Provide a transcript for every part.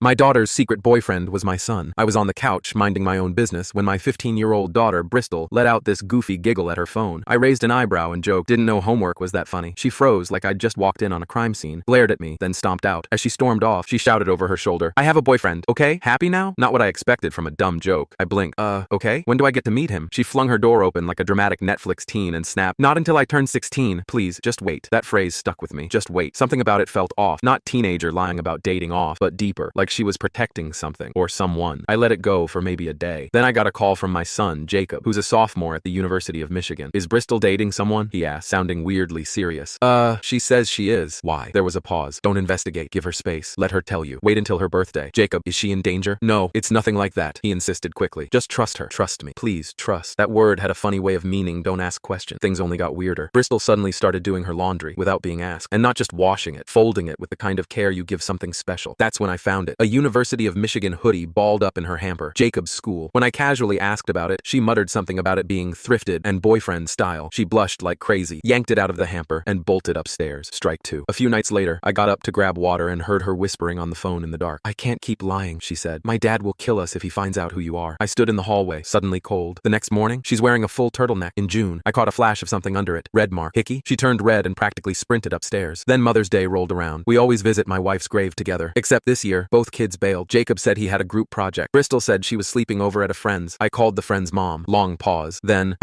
My daughter's secret boyfriend was my son. I was on the couch minding my own business when my 15-year-old daughter, Bristol, let out this goofy giggle at her phone. I raised an eyebrow and joked, didn't know homework was that funny. She froze like I'd just walked in on a crime scene, glared at me, then stomped out. As she stormed off, she shouted over her shoulder, "I have a boyfriend, okay? Happy now?" Not what I expected from a dumb joke. I blinked. Okay? When do I get to meet him? She flung her door open like a dramatic Netflix teen and snapped, "Not until I turn 16. Please, just wait." That phrase stuck with me. Just wait. Something about it felt off. Not teenager lying about dating off, but deeper, like she was protecting something or someone. I let it go for maybe a day. Then I got a call from my son, Jacob, who's a sophomore at the University of Michigan. "Is Bristol dating someone?" he asked, sounding weirdly serious. She says she is." "Why?" There was a pause. "Don't investigate. Give her space. Let her tell you. Wait until her birthday." "Jacob, is she in danger?" "No, it's nothing like that," he insisted quickly. "Just trust her. Trust me. Please, trust." That word had a funny way of meaning don't ask questions. Things only got weirder. Bristol suddenly started doing her laundry without being asked. And not just washing it, folding it with the kind of care you give something special. That's when I found it. A University of Michigan hoodie balled up in her hamper. Jacob's school. When I casually asked about it, she muttered something about it being thrifted and boyfriend style. She blushed like crazy, yanked it out of the hamper, and bolted upstairs. Strike two. A few nights later, I got up to grab water and heard her whispering on the phone in the dark. "I can't keep lying," she said. "My dad will kill us if he finds out who you are." I stood in the hallway, suddenly cold. The next morning, she's wearing a full turtleneck. In June, I caught a flash of something under it. Red mark. Hickey? She turned red and practically sprinted upstairs. Then Mother's Day rolled around. We always visit my wife's grave together. Except this year, both kids bailed. Jacob said he had a group project. Bristol said she was sleeping over at a friend's. I called the friend's mom. Long pause. Then,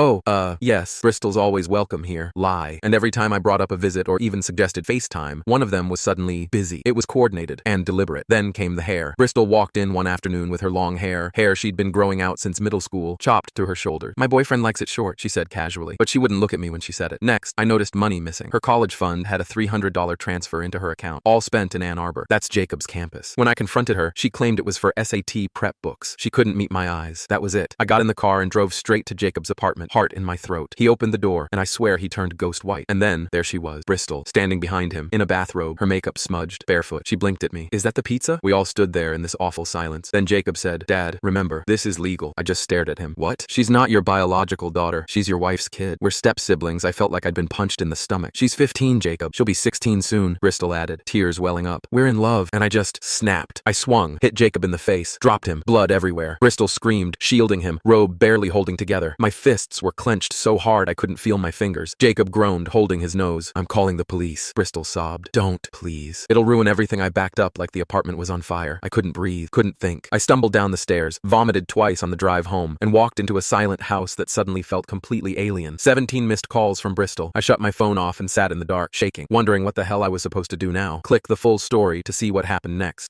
yes, Bristol's always welcome here. Lie. And every time I brought up a visit or even suggested FaceTime, one of them was suddenly busy. It was coordinated and deliberate. Then came the hair. Bristol walked in one afternoon with her long hair she'd been growing out since middle school, chopped to her shoulders. "My boyfriend likes it short," she said casually, but she wouldn't look at me when she said it. Next, I noticed money missing. Her college fund had a $300 transfer into her account, all spent in Ann Arbor. That's Jacob's campus. When I confronted her, she claimed it was for SAT prep books. She couldn't meet my eyes. That was it. I got in the car and drove straight to Jacob's apartment, heart in my throat. He opened the door, and I swear he turned ghost white. And then, there she was, Bristol, standing behind him, in a bathrobe, her makeup smudged, barefoot. She blinked at me. "Is that the pizza?" We all stood there in this awful silence. Then Jacob said, "Dad, remember, this is legal." I just stared at him. "What?" "She's not your biological daughter. She's your wife's kid. We're step-siblings." I felt like I'd been punched in the stomach. "She's 15, Jacob. She'll be 16 soon," Bristol added, tears welling up. "We're in love." And I just snapped. I swung, hit Jacob in the face, dropped him, blood everywhere. Bristol screamed, shielding him, robe barely holding together. My fists were clenched so hard I couldn't feel my fingers. Jacob groaned, holding his nose. "I'm calling the police." Bristol sobbed. "Don't, please. It'll ruin everything I backed up like the apartment was on fire." I couldn't breathe, couldn't think. I stumbled down the stairs, vomited twice on the drive home, and walked into a silent house that suddenly felt completely alien. 17 missed calls from Bristol. I shut my phone off and sat in the dark, shaking, wondering what the hell I was supposed to do now. Click the full story to see what happened next.